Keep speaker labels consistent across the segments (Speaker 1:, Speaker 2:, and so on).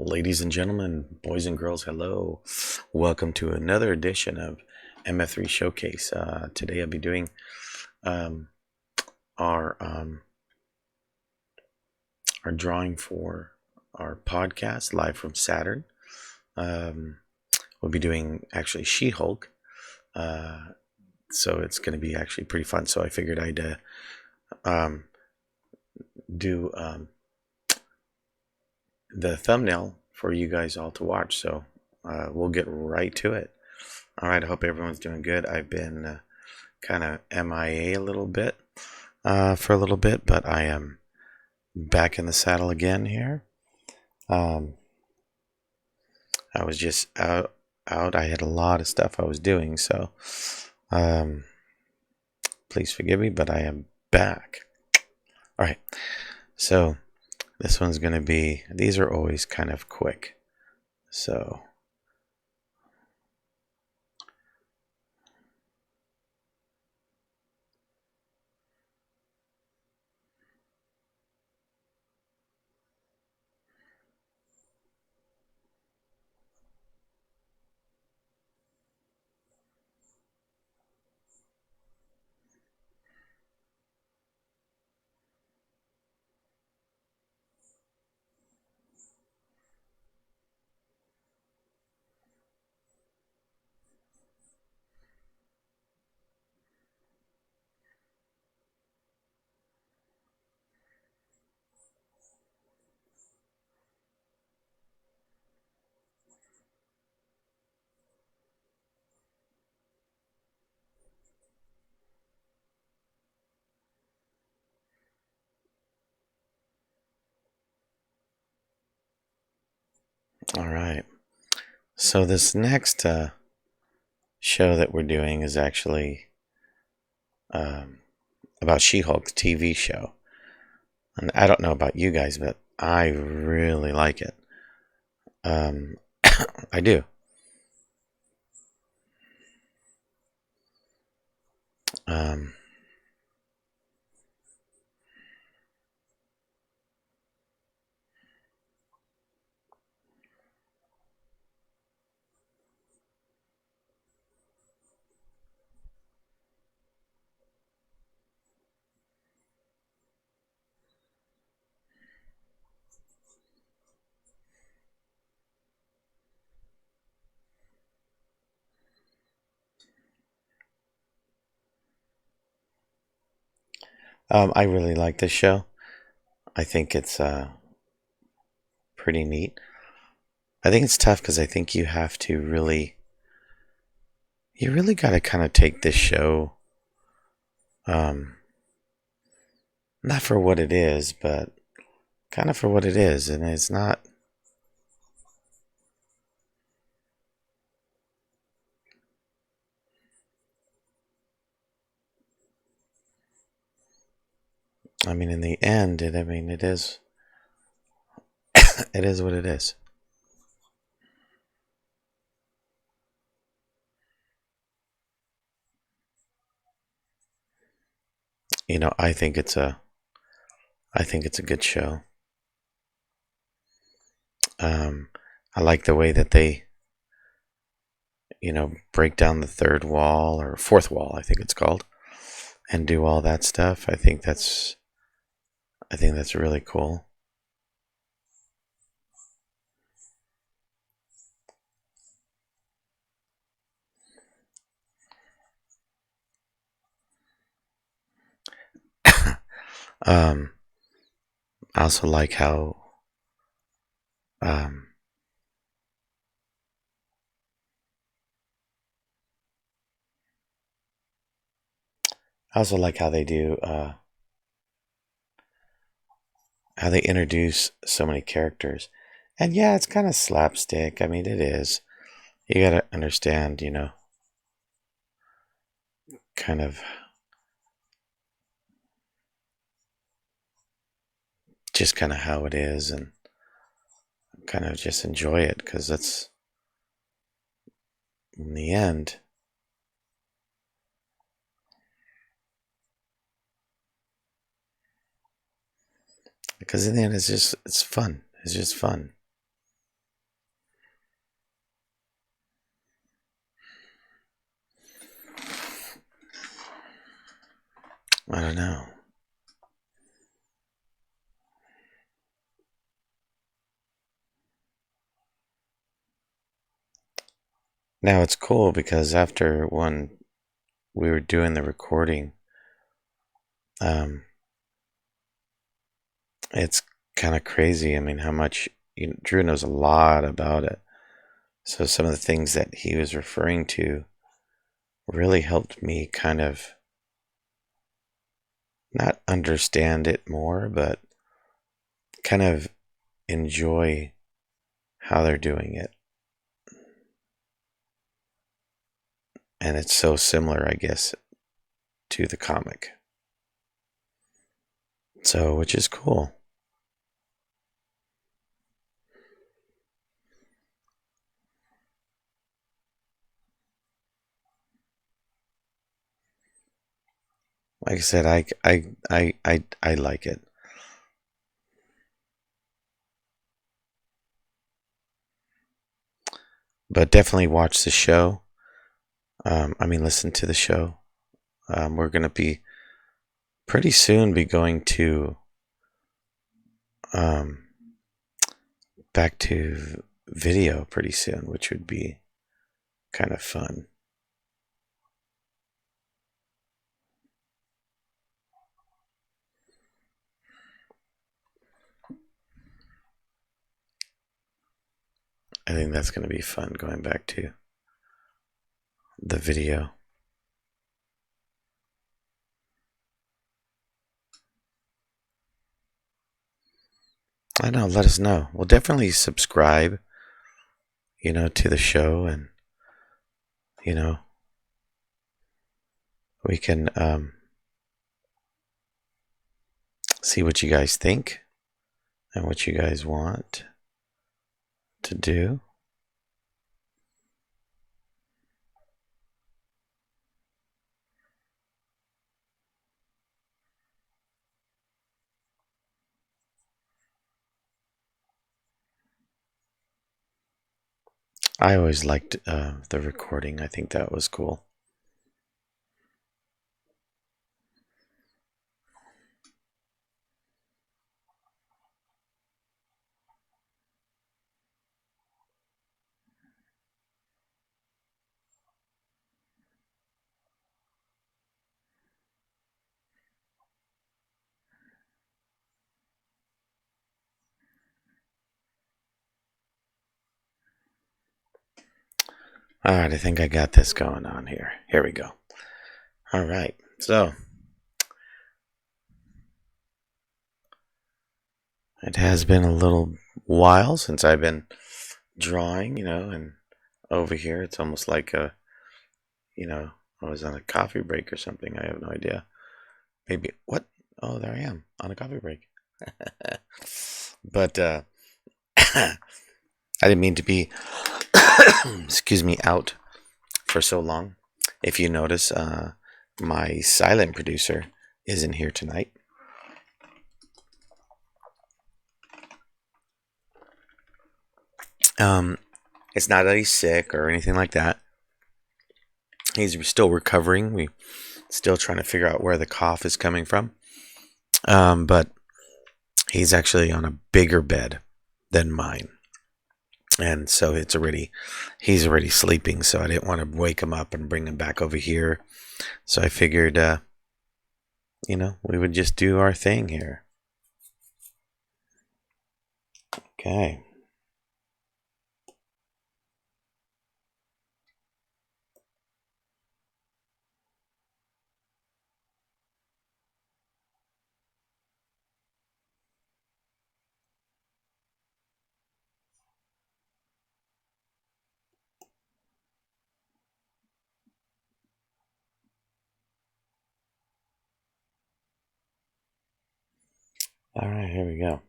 Speaker 1: Ladies and gentlemen, boys and girls, hello. Welcome to another edition of MF3 Showcase. Today I'll be doing um, our our drawing for our podcast live from Saturn. Um, we'll be doing actually She-Hulk, so it's going to be actually pretty fun. So I figured I'd um, do the thumbnail for you guys all to watch. So we'll get right to it. All right, I hope everyone's doing good. I've been kind of MIA a little bit for a little bit, but I am back in the saddle again here. I was just out. I had a lot of stuff I was doing, so please forgive me, but I am back. All right, so this one's going to be, these are always kind of quick. So all right. So this next show that we're doing is actually about She-Hulk, the TV show. And I don't know about you guys, but I really like it. I do. Um, I really like this show. I think it's pretty neat. I think it's tough because I think you have to you really got to kind of take this show, um, not for what it is, but kind of for what it is. And it's not, I mean, in the end, it is, it is what it is. I think it's a good show. Um, I like the way that they, break down the third wall or fourth wall, I think it's called, and do all that stuff. I think that's really cool. um, I also like how um, I also like how they do how they introduce so many characters. And yeah, it's kind of slapstick. I mean, it is. You gotta understand, kind of just kind of how it is, and kind of just enjoy it because that's in the end. Because in the end, it's fun. It's just fun. I don't know. Now it's cool because after when we were doing the recording, um, it's kind of crazy. I mean, how much Drew knows a lot about it. So some of the things that he was referring to really helped me kind of not understand it more, but kind of enjoy how they're doing it. And it's so similar, I guess, to the comic. So, which is cool. Like I said, I like it. But definitely watch the show. Listen to the show. We're going to be pretty soon be going to um, back to video pretty soon, which would be kind of fun. I think that's going to be fun going back to the video. I know, let us know. We'll definitely subscribe, to the show, and, you know, we can see what you guys think and what you guys want to do. I always liked the recording. I think that was cool. All right, I think I got this going on here. Here we go. All right, so it has been a little while since I've been drawing, and over here it's almost like I was on a coffee break or something. I have no idea. Maybe what? Oh, there I am on a coffee break. But I didn't mean to be, excuse me, out for so long. If you notice, my silent producer isn't here tonight. It's not that he's sick or anything like that. He's still recovering. We still trying to figure out where the cough is coming from. But he's actually on a bigger bed than mine. And so he's already sleeping. So I didn't want to wake him up and bring him back over here. So I figured, we would just do our thing here. Okay. All right, here we go.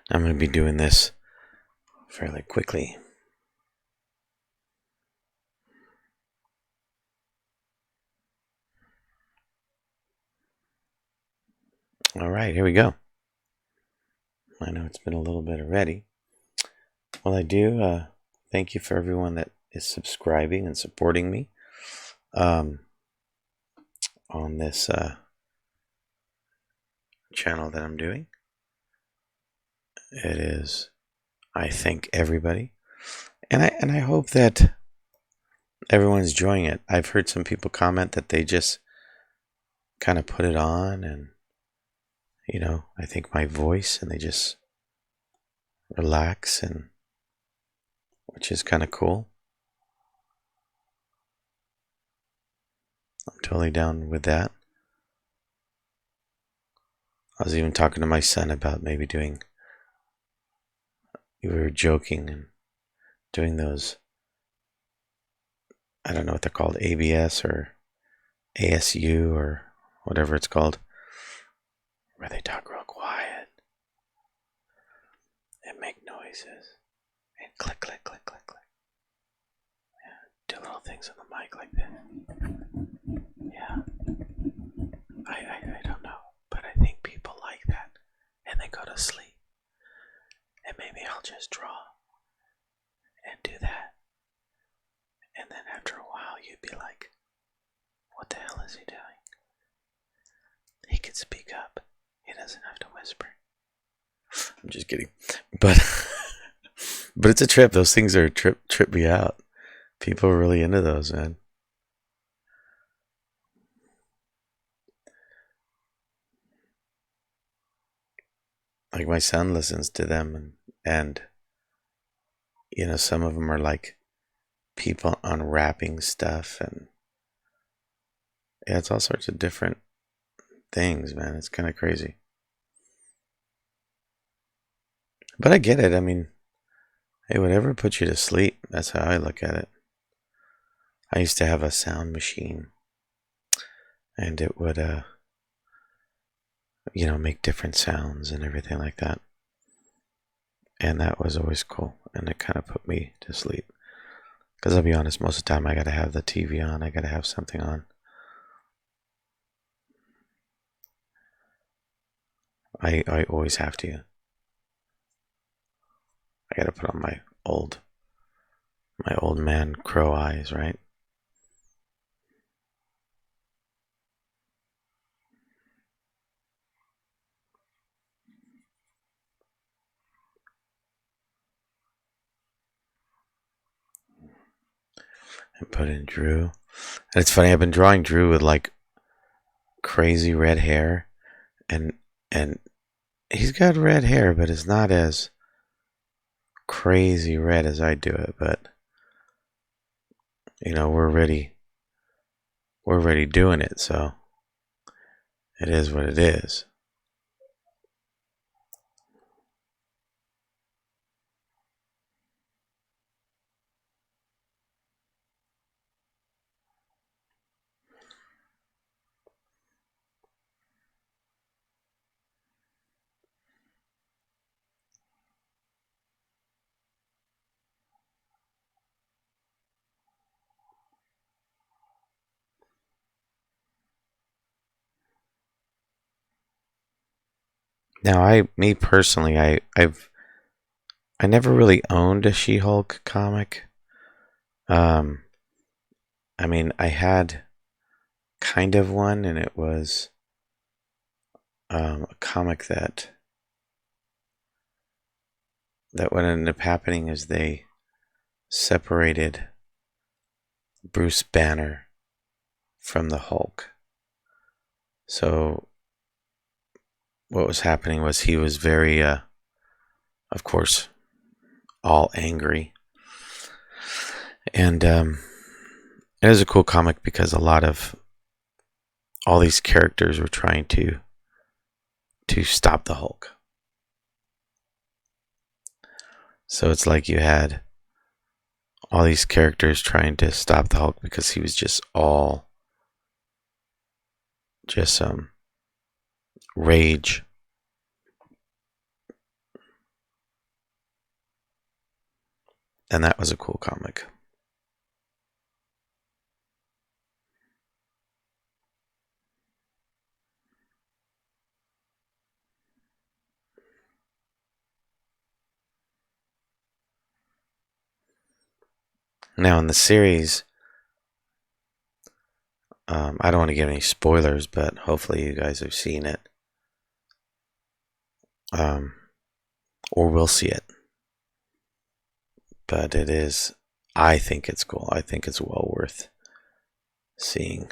Speaker 1: I'm going to be doing this fairly quickly. All right, here we go. I know it's been a little bit already. Well, I do thank you for everyone that is subscribing and supporting me. on this channel that I'm doing. It is, I thank everybody, and I hope that everyone's enjoying it. I've heard some people comment that they just kind of put it on, and I think my voice, and they just relax, and which is kind of cool. I'm totally down with that. I was even talking to my son about maybe doing, we were joking and doing those, I don't know what they're called, ABS or ASU or whatever it's called, where they talk real quiet and make noises and click, click, click, click, click. Yeah, do little things on the mic like that. Yeah, I don't know, but I think people like that, and they go to sleep. And maybe I'll just draw and do that, and then after a while you'd be like, what the hell is he doing? He can speak up. He doesn't have to whisper. I'm just kidding. But but it's a trip. Those things are trip me out. People are really into those, man. Like my son listens to them, and some of them are like people unwrapping stuff, and yeah, it's all sorts of different things, man. It's kind of crazy. But I get it. I mean, hey, whatever puts you to sleep, that's how I look at it. I used to have a sound machine, and it would make different sounds and everything like that. And that was always cool, and it kind of put me to sleep. Because I'll be honest, most of the time I gotta have the TV on, I gotta have something on. I always have to. I gotta put on my old man crow eyes, right? And put in Drew. And it's funny, I've been drawing Drew with like crazy red hair, and and he's got red hair, but it's not as crazy red as I do it. But we're already doing it, so it is what it is. Now, me personally, I never really owned a She-Hulk comic. Um, I mean, I had kind of one, and it was a comic that what ended up happening is they separated Bruce Banner from the Hulk. So what was happening was he was very, of course, all angry, and it was a cool comic because a lot of all these characters were trying to stop the Hulk. So it's like you had all these characters trying to stop the Hulk because he was just rage. And that was a cool comic. Now in the series, I don't want to give any spoilers, but hopefully you guys have seen it, or will see it. But it is, I think it's cool. I think it's well worth seeing.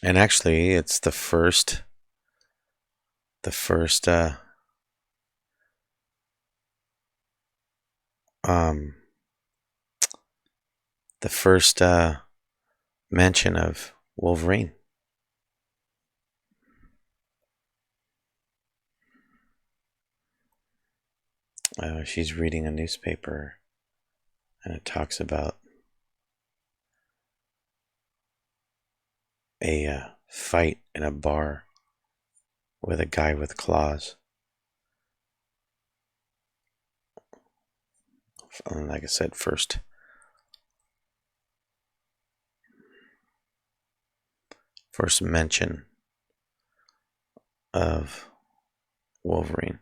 Speaker 1: And actually, it's the first um, the first mention of Wolverine. She's reading a newspaper, and it talks about a fight in a bar with a guy with claws. And like I said, first mention of Wolverine.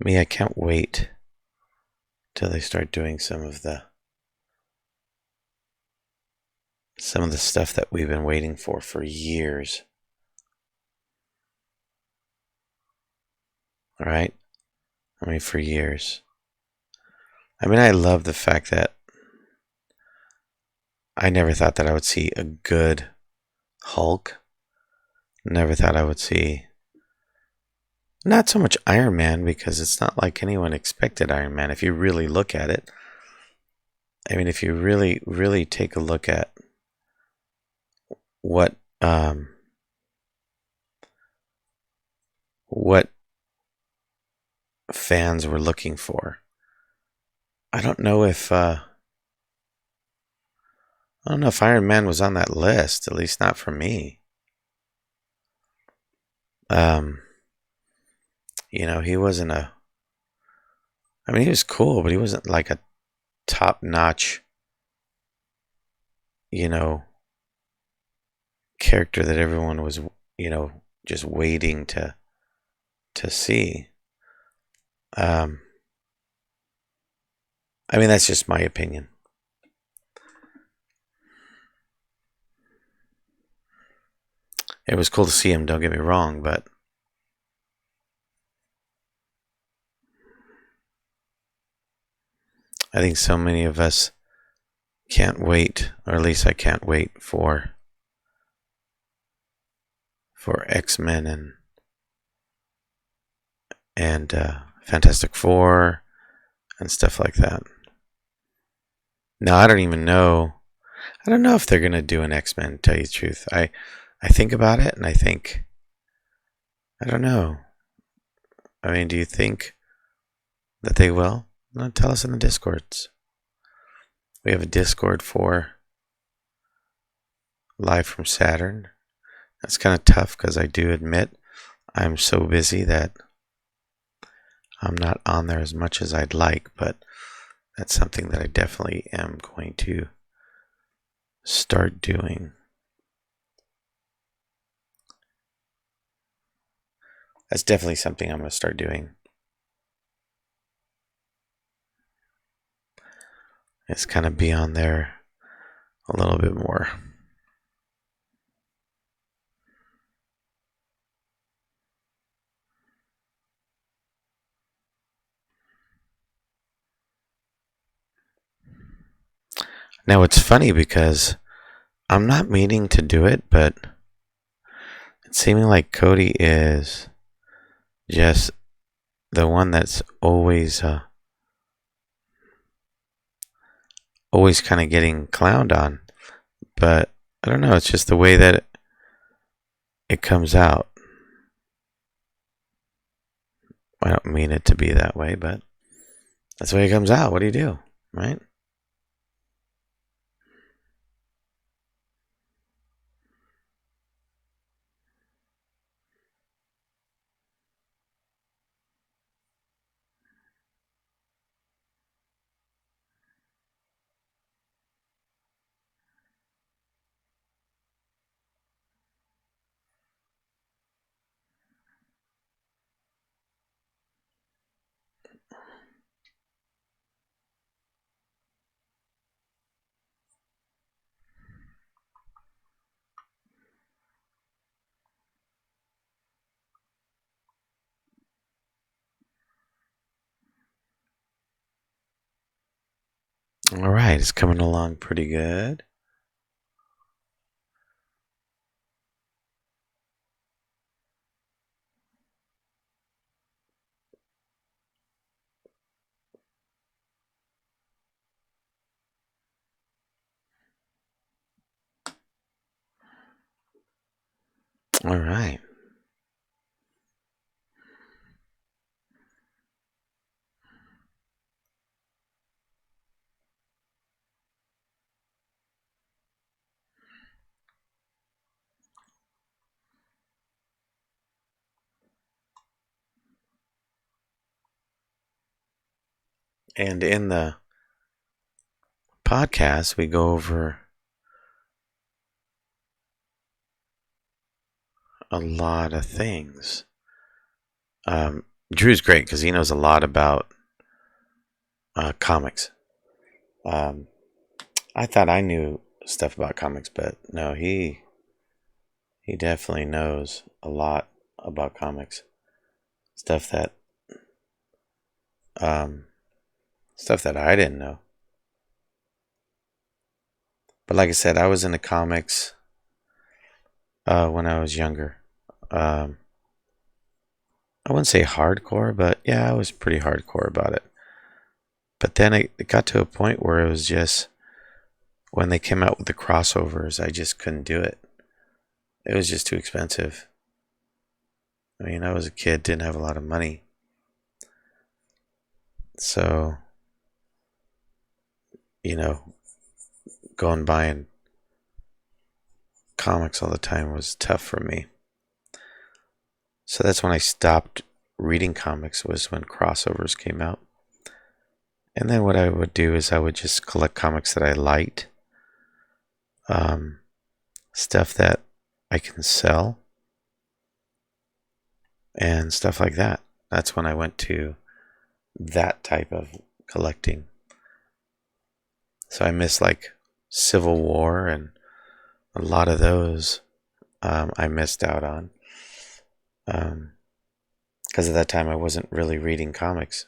Speaker 1: Me, I can't wait till they start doing some of the stuff that we've been waiting for years. All right? I mean, for years. I mean, I love the fact that I never thought that I would see a good Hulk. Never thought I would see not so much Iron Man, because it's not like anyone expected Iron Man. If you really look at it, I mean, if you really, really take a look at what fans were looking for, I don't know if Iron Man was on that list. At least not for me. He wasn't a. I mean, he was cool, but he wasn't like a top-notch, character that everyone was, just waiting to see. I mean, that's just my opinion. It was cool to see him, don't get me wrong, but I think so many of us can't wait, or at least I can't wait for X-Men and Fantastic Four and stuff like that. Now, I don't even know. I don't know if they're gonna do an X-Men. To tell you the truth, I think about it and I think, I don't know. I mean, do you think that they will? No, tell us in the Discords. We have a Discord for Live from Saturn. That's kind of tough because I do admit I'm so busy that I'm not on there as much as I'd like, but that's something that I definitely am going to start doing. That's definitely something I'm going to start doing. It's kind of be on there a little bit more. Now it's funny because I'm not meaning to do it, but it's seeming like Cody is just the one that's always kind of getting clowned on. But I don't know, it's just the way that it comes out. I don't mean it to be that way, but that's the way it comes out. What do you do, right? All right, it's coming along pretty good. All right. And in the podcast, we go over a lot of things. Drew's great because he knows a lot about comics. I thought I knew stuff about comics, but no, he definitely knows a lot about comics. Stuff that um, stuff that I didn't know. But like I said, I was into comics when I was younger. Um, I wouldn't say hardcore, but yeah, I was pretty hardcore about it. But then it got to a point where it was just when they came out with the crossovers, I just couldn't do it. It was just too expensive. I mean, I was a kid, didn't have a lot of money. So, you know, going buying comics all the time was tough for me. So that's when I stopped reading comics, was when crossovers came out. And then what I would do is I would just collect comics that I liked, stuff that I can sell, and stuff like that. That's when I went to that type of collecting. So I miss like Civil War and a lot of those I missed out on. Because at that time I wasn't really reading comics.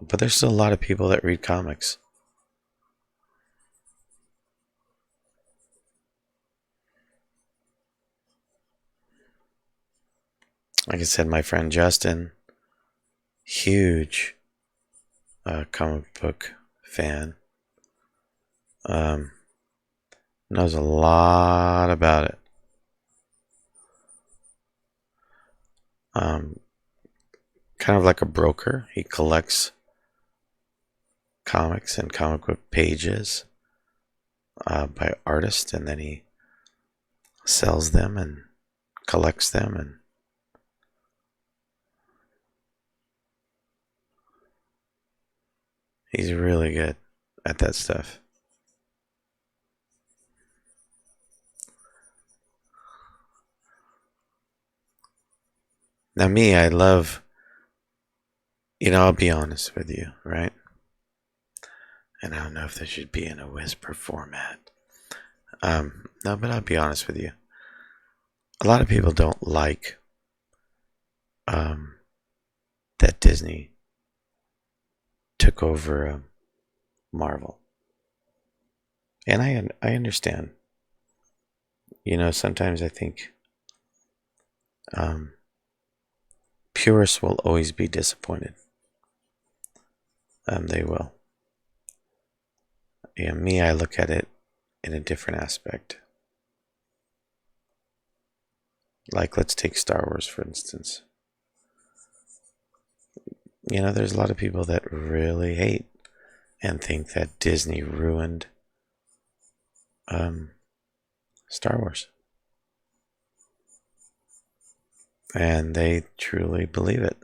Speaker 1: But there's still a lot of people that read comics. Like I said, my friend Justin, huge comic book fan, um, knows a lot about it. Um, kind of like a broker. He collects comics and comic book pages by artists, and then he sells them and collects them, and he's really good at that stuff. Now me, I love, I'll be honest with you, right? And I don't know if this should be in a whisper format. No, but I'll be honest with you. A lot of people don't like that Disney took over Marvel, and I understand. Sometimes I think purists will always be disappointed. They will. Me, I look at it in a different aspect. Like, let's take Star Wars, for instance. There's a lot of people that really hate and think that Disney ruined Star Wars. And they truly believe it.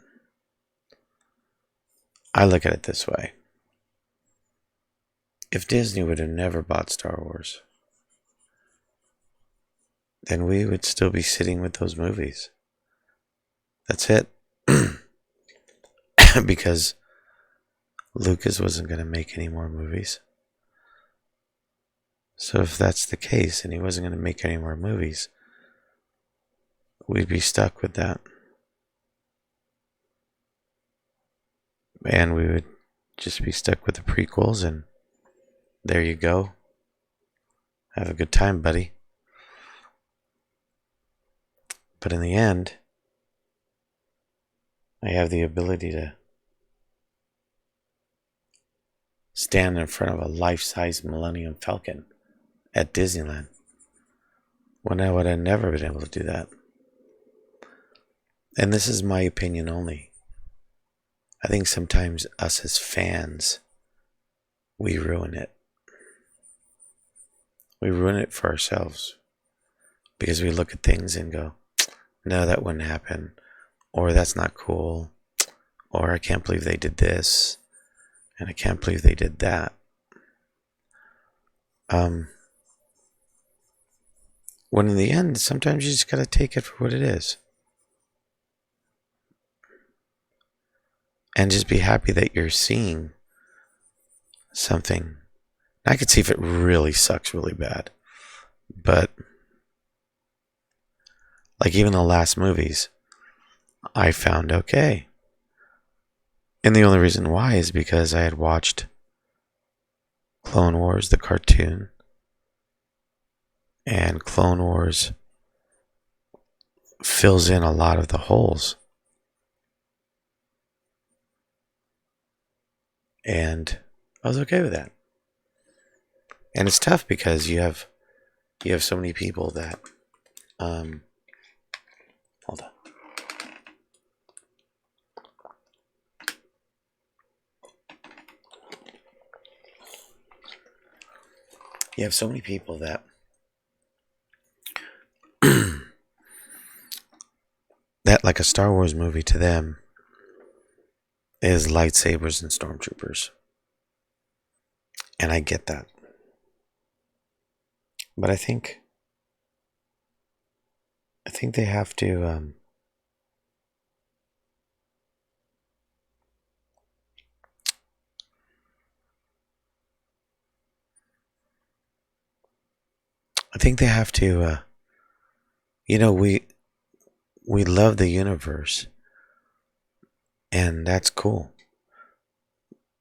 Speaker 1: I look at it this way. If Disney would have never bought Star Wars, then we would still be sitting with those movies. That's it. Because Lucas wasn't going to make any more movies. So if that's the case and he wasn't going to make any more movies, we'd be stuck with that. And we would just be stuck with the prequels, and there you go. Have a good time, buddy. But in the end, I have the ability to stand in front of a life-size Millennium Falcon at Disneyland, when I would have never been able to do that. And this is my opinion only. I think sometimes us as fans, we ruin it. We ruin it for ourselves because we look at things and go, no, that wouldn't happen, or that's not cool, or I can't believe they did this, and I can't believe they did that. When in the end, sometimes you just gotta take it for what it is. And just be happy that you're seeing something. I could see if it really sucks really bad. But like even the last movies, I found okay. And the only reason why is because I had watched Clone Wars, the cartoon. And Clone Wars fills in a lot of the holes. And I was okay with that. And it's tough because you have so many people that hold on. You have so many people that that like a Star Wars movie to them is lightsabers and stormtroopers. And I get that. But I think they have to we love the universe, and that's cool.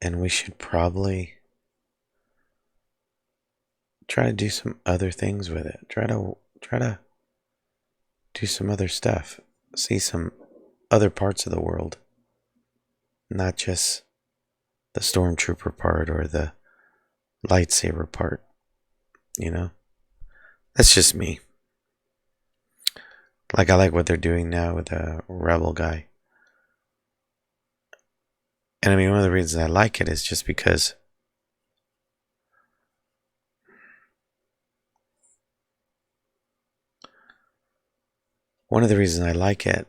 Speaker 1: And we should probably try to do some other things with it. Try to do some other stuff. See some other parts of the world. Not just the stormtrooper part or the lightsaber part. That's just me. Like I like what they're doing now with the rebel guy. And I mean, one of the reasons I like it is just because one of the reasons I like it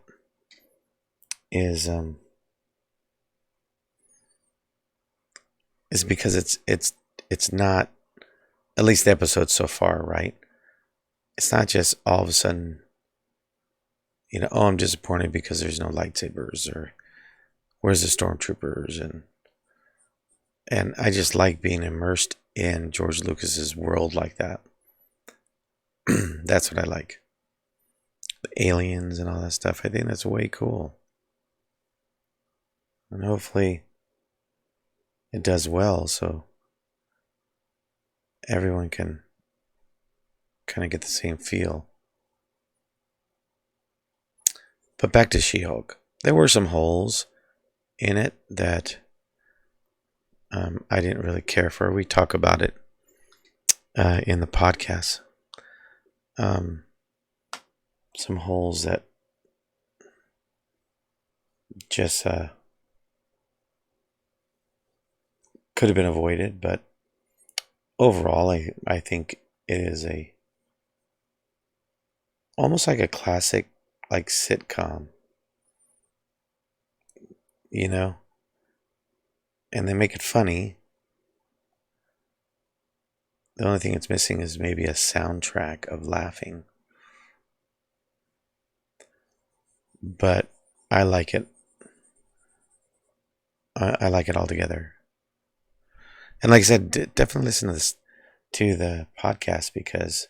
Speaker 1: is because it's not, at least the episodes so far, right? It's not just all of a sudden, oh, I'm disappointed because there's no lightsabers, or where's the stormtroopers, and I just like being immersed in George Lucas's world like that. That's what I like. The aliens and all that stuff. I think that's way cool. And hopefully it does well so everyone can kind of get the same feel. But back to She-Hulk. There were some holes in it that I didn't really care for. We talk about it in the podcast. Some holes that just could have been avoided, but overall, I think it is almost like a classic, like sitcom, and they make it funny. The only thing it's missing is maybe a soundtrack of laughing. But I like it. I like it altogether. And like I said, definitely listen to the podcast because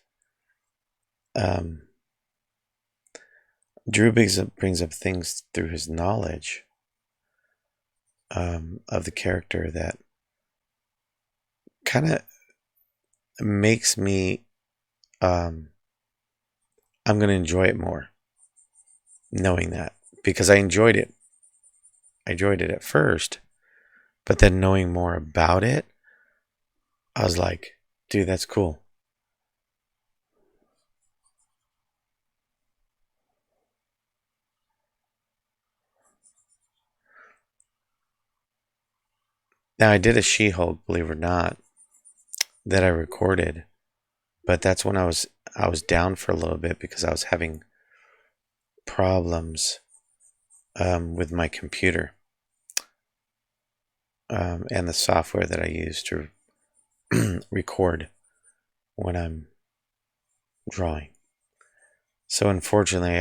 Speaker 1: Drew brings up things through his knowledge of the character that kind of makes me, I'm going to enjoy it more knowing that, because I enjoyed it. I enjoyed it at first, but then knowing more about it, I was like, dude, that's cool. Now I did a She-Hulk, believe it or not, that I recorded, but that's when I was down for a little bit because I was having problems with my computer and the software that I use to record when I'm drawing. So unfortunately,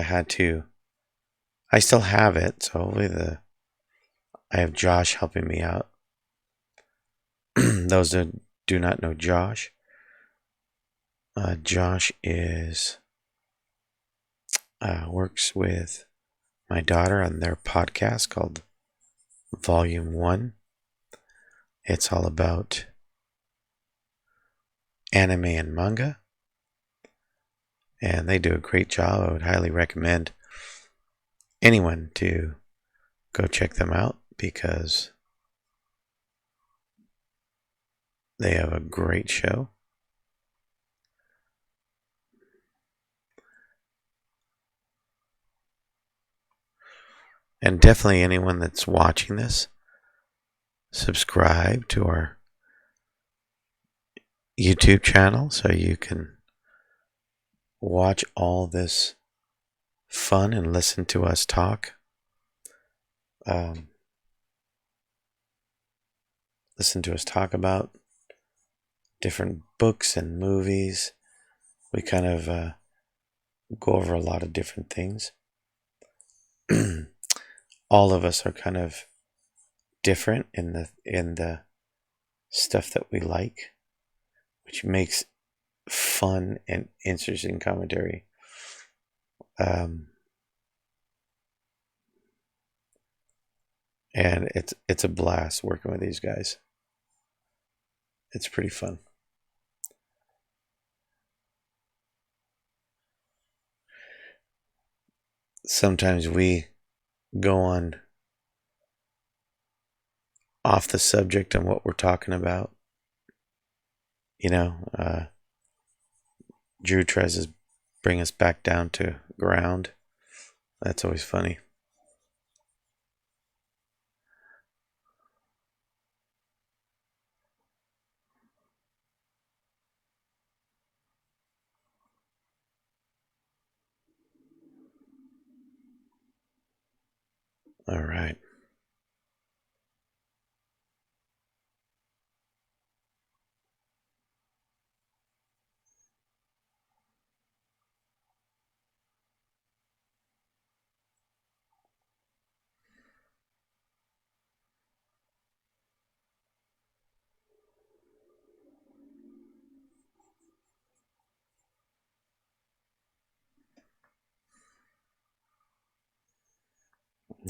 Speaker 1: I still have it. So hopefully I have Josh helping me out. Those that do not know Josh, Josh is works with my daughter on their podcast called Volume 1. It's all about anime and manga, and they do a great job. I would highly recommend anyone to go check them out because they have a great show. And definitely anyone that's watching this, subscribe to our YouTube channel so you can watch all this fun and listen to us talk. Listen to us talk about different books and movies. We kind of go over a lot of different things. All of us are kind of different in the stuff that we like, which makes fun and interesting commentary. And it's a blast working with these guys. It's pretty fun. Sometimes we go on off the subject on what we're talking about. Drew tries to bring us back down to ground. That's always funny. All right.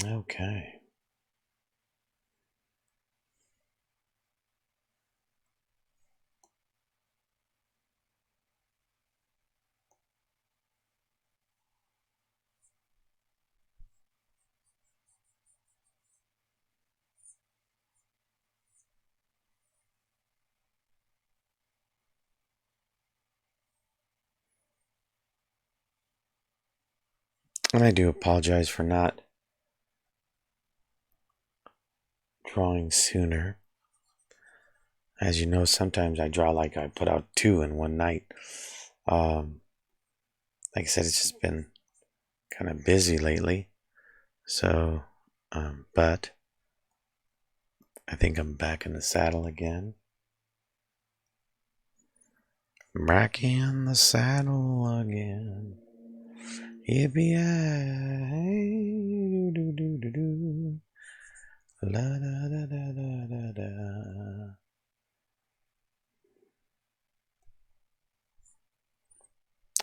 Speaker 1: Okay. And I do apologize for not drawing sooner. As you know, sometimes I draw like I put out 2 in one night. Like I said, it's just been kind of busy lately. So, but I think I'm back in the saddle again. Back in the saddle again. Yippee! Do do do do. La da da da da da da.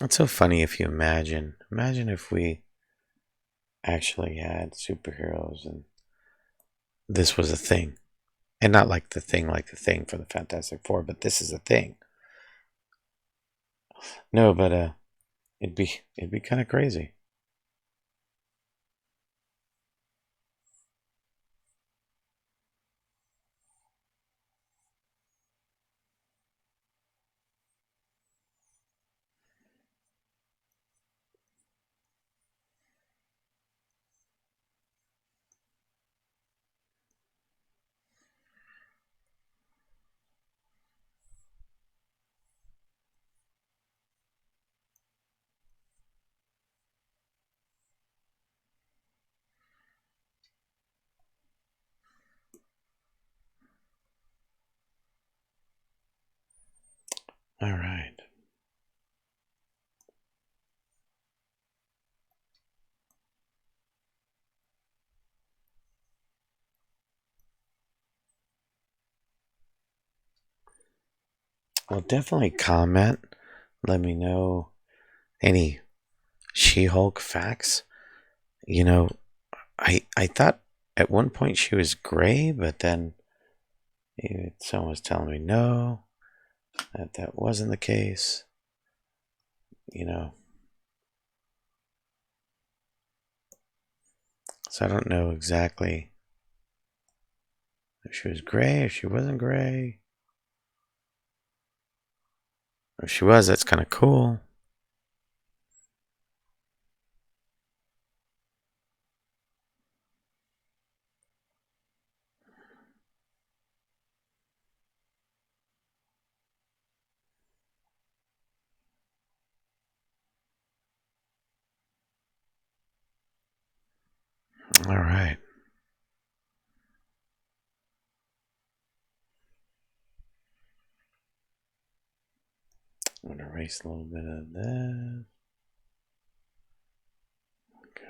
Speaker 1: It's so funny if you imagine if we actually had superheroes and this was a thing. And not like the thing for the Fantastic Four, but this is a thing. No, but it'd be kind of crazy. All right. Well, definitely comment. Let me know any She-Hulk facts. You know, I thought at one point she was gray, but then someone was telling me no, that wasn't the case. You know, so I don't know exactly if she was gray, if she wasn't gray. If she was, that's kind of cool. All right. I'm going to erase a little bit of that. Okay.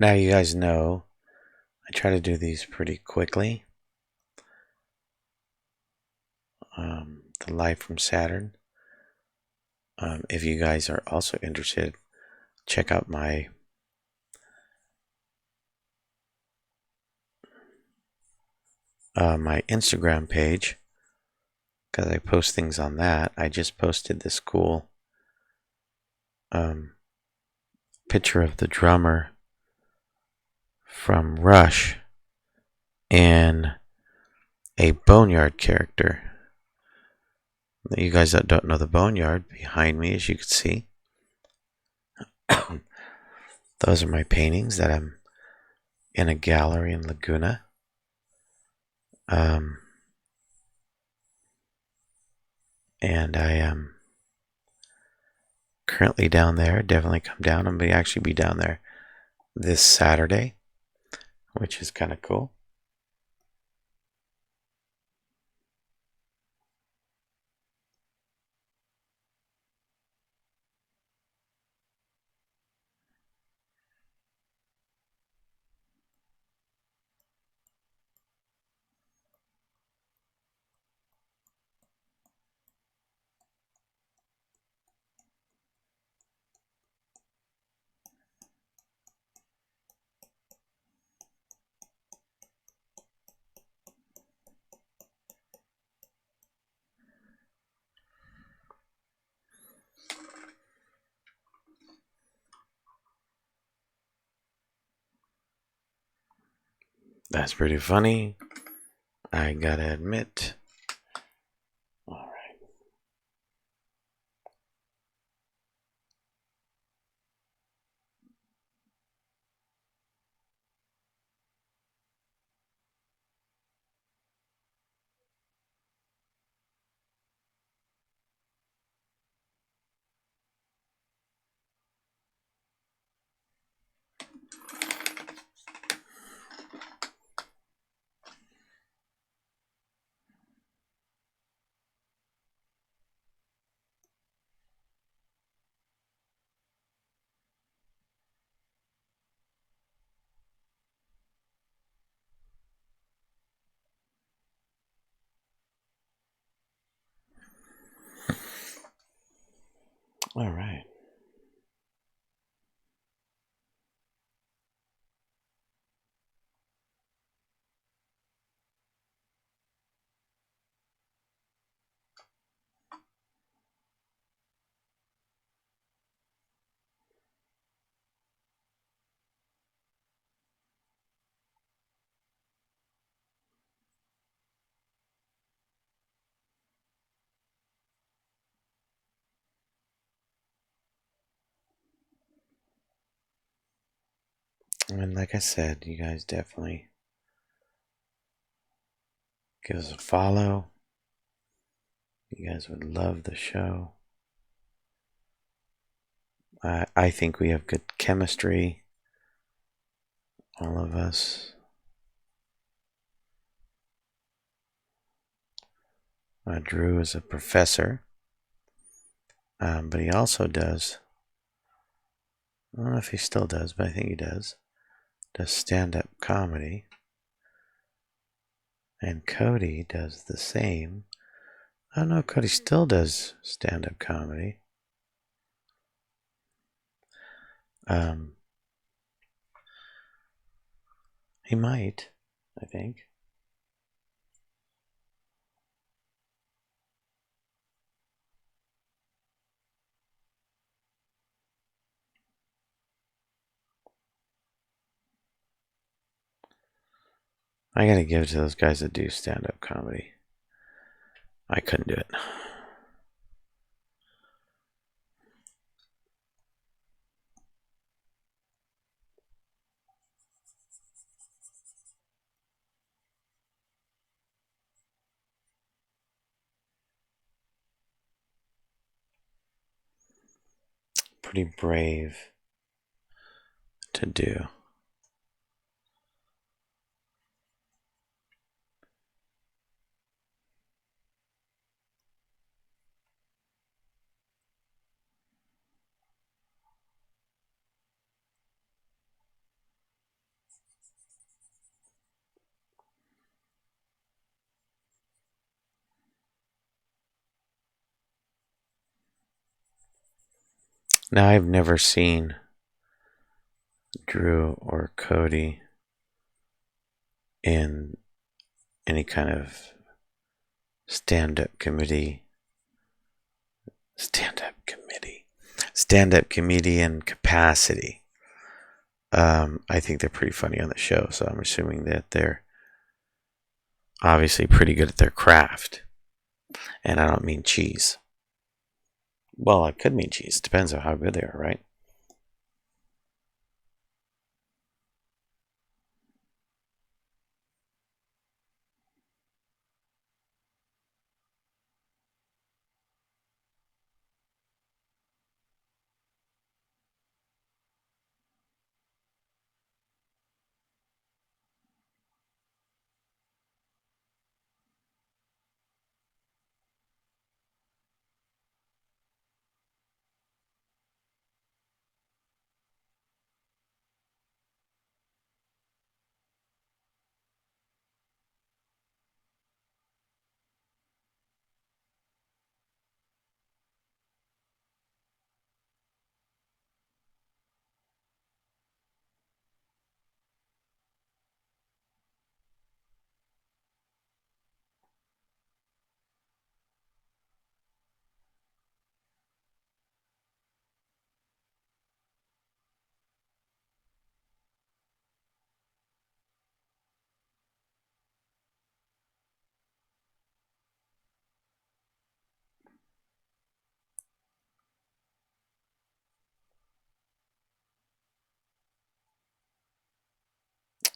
Speaker 1: Now you guys know I try to do these pretty quickly. The live from Saturn. If you guys are also interested, check out my my Instagram page because I post things on that. I just posted this cool picture of the drummer from Rush and a Boneyard character. You guys that don't know the Boneyard behind me, as you can see, those are my paintings that I'm in a gallery in Laguna. And I am currently down there. Definitely come down. I'm going to actually be down there this Saturday, which is kind of cool. That's pretty funny, I gotta admit. All right. All right. And like I said, you guys definitely give us a follow. You guys would love the show. I think we have good chemistry, all of us. Drew is a professor, but he also does, I don't know if he still does, but I think he does stand-up comedy. And Cody does the same. I don't know if Cody still does stand-up comedy. He might, I think. I gotta give it to those guys that do stand-up comedy. I couldn't do it. Pretty brave to do. Now, I've never seen Drew or Cody in any kind of stand-up comedian capacity. I think they're pretty funny on the show, so I'm assuming that they're obviously pretty good at their craft. And I don't mean cheese. Well, I could mean cheese. Depends on how good they are, right?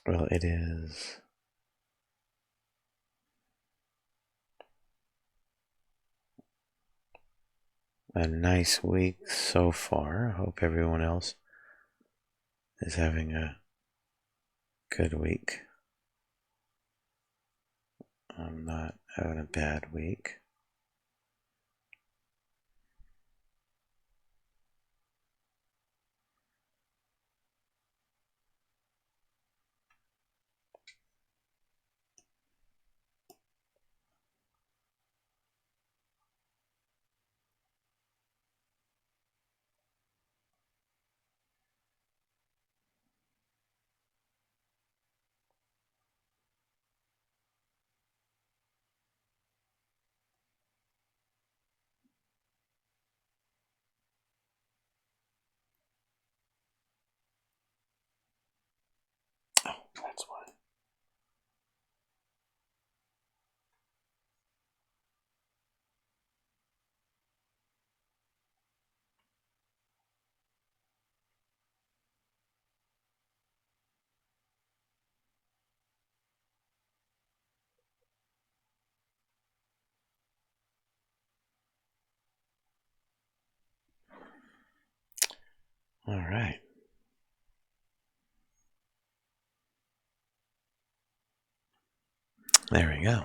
Speaker 1: Well, it is a nice week so far. I hope everyone else is having a good week. I'm not having a bad week. All right. There we go.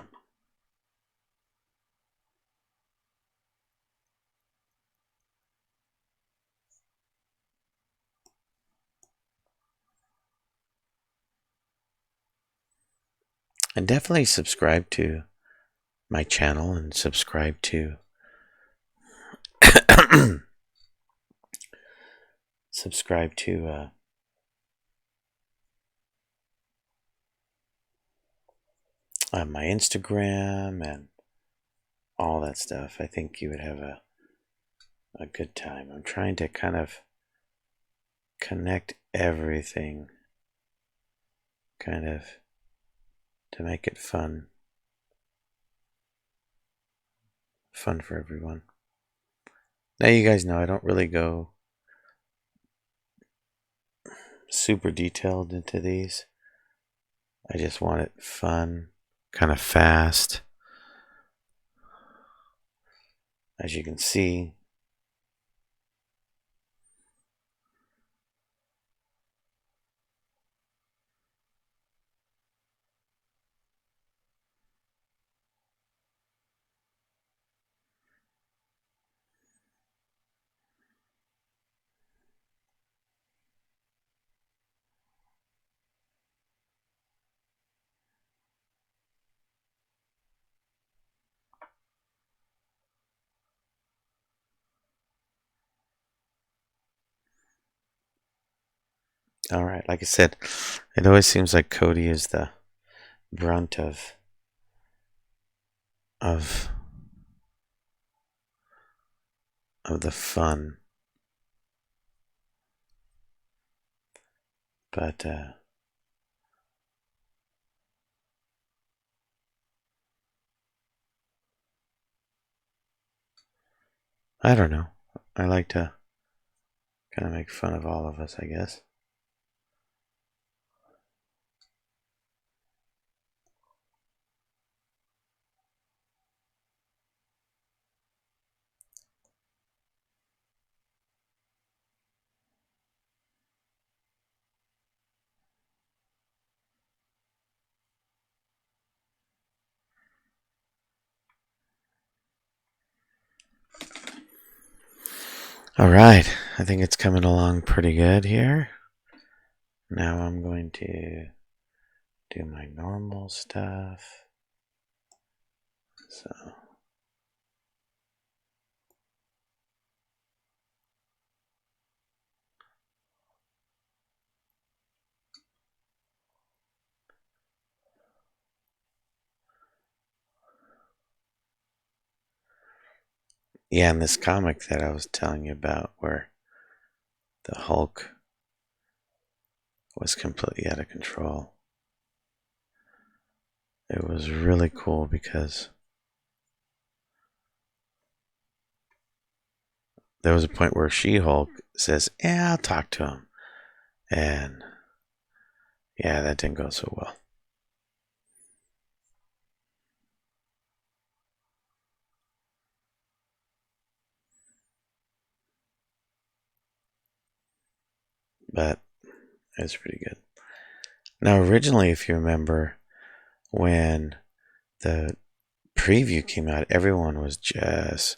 Speaker 1: And definitely subscribe to my channel and subscribe to subscribe to my Instagram and all that stuff. I think you would have a good time. I'm trying to kind of connect everything, kind of to make it fun for everyone. Now you guys know I don't really go super detailed into these. I just want it fun, kind of fast. As you can see, all right, like I said, it always seems like Cody is the brunt of of the fun. But I don't know. I like to kind of make fun of all of us, I guess. All right, I think it's coming along pretty good here. Now I'm going to do my normal stuff. So yeah, in this comic that I was telling you about where the Hulk was completely out of control, it was really cool because there was a point where She-Hulk says, "Yeah, I'll talk to him," and yeah, that didn't go so well. But it was pretty good. Now, originally, if you remember, when the preview came out, everyone was just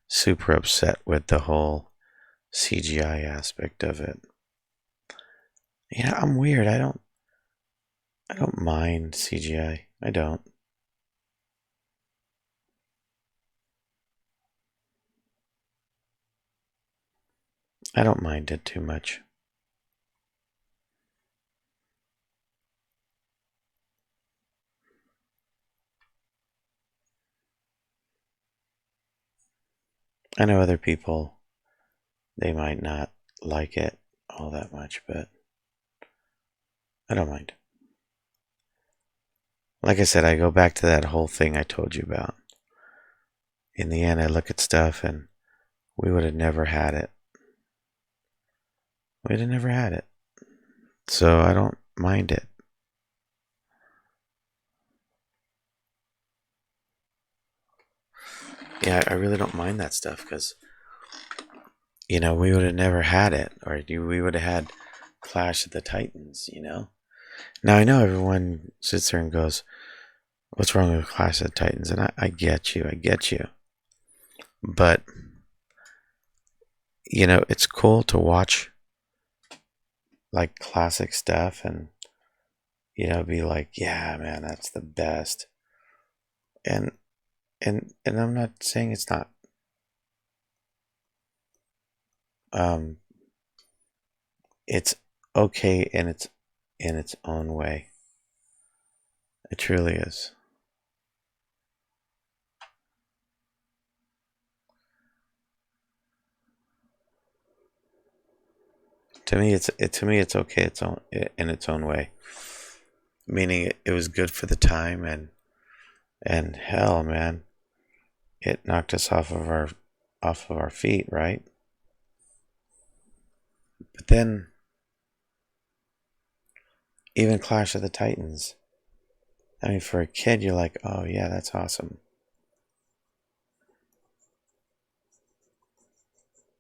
Speaker 1: super upset with the whole CGI aspect of it. Yeah, I'm weird. I don't mind CGI. I don't. I don't mind it too much. I know other people, they might not like it all that much, but I don't mind. Like I said, I go back to that whole thing I told you about. In the end, I look at stuff and we would have never had it. We'd have never had it. So I don't mind it. Yeah, I really don't mind that stuff because we would have never had it, or we would have had Clash of the Titans. Now I know everyone sits there and goes, "What's wrong with Clash of the Titans?" And I get you, but it's cool to watch like classic stuff and be like, yeah, man, that's the best. And I'm not saying it's not. It's okay in its own way. It truly is. To me, it's okay. In its own way. Meaning, it was good for the time, and hell, man, it knocked us off of our feet, right? But then, even Clash of the Titans. I mean, for a kid, you're like, oh yeah, that's awesome.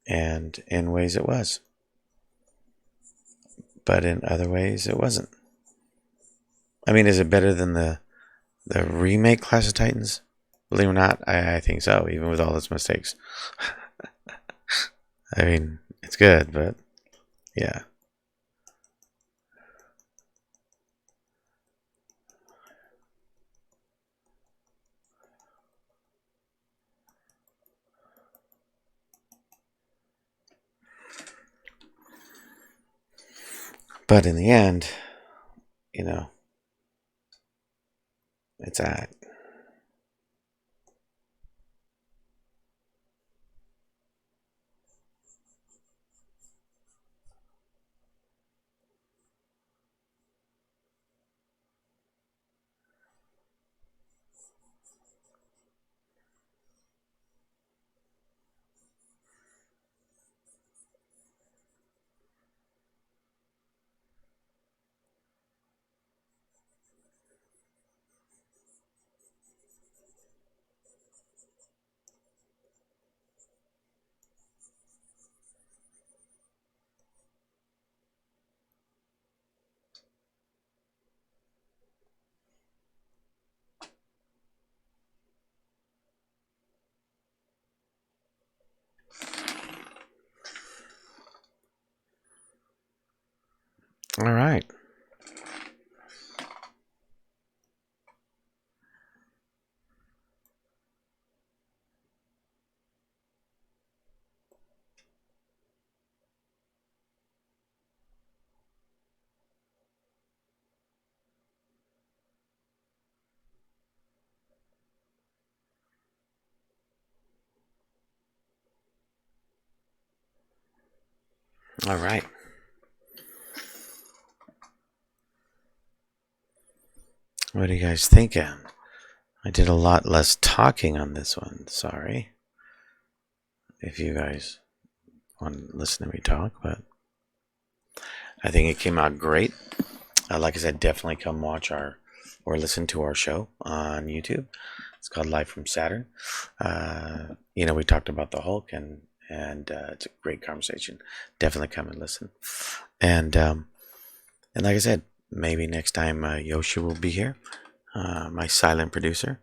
Speaker 1: And in ways, it was, but in other ways, it wasn't. I mean, is it better than the remake Clash of Titans? Believe it or not, I think so, even with all its mistakes. I mean, it's good, but yeah. But in the end, it's at. All right. All right. What do you guys think? I did a lot less talking on this one. Sorry if you guys want to listen to me talk, but I think it came out great. Like I said, definitely come watch or listen to our show on YouTube. It's called Live from Saturn. We talked about the Hulk, and it's a great conversation. Definitely come and listen. And like I said, maybe next time Yoshi will be here, my silent producer,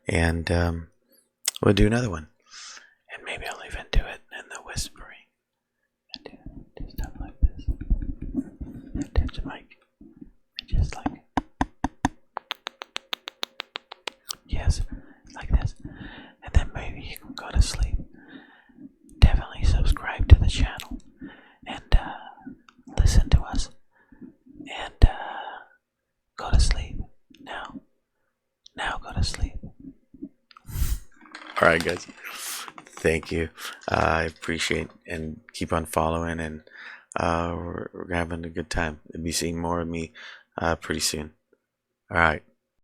Speaker 1: and we'll do another one. And maybe I'll even do it in the whispering. And do stuff like this. And touch the mic. And just like, yes, like this. And then maybe you can go to sleep. Definitely subscribe to the channel and listen to us. And go to sleep now. Now go to sleep. All right, guys. Thank you. I appreciate and keep on following, and we're having a good time. You'll be seeing more of me pretty soon. All right.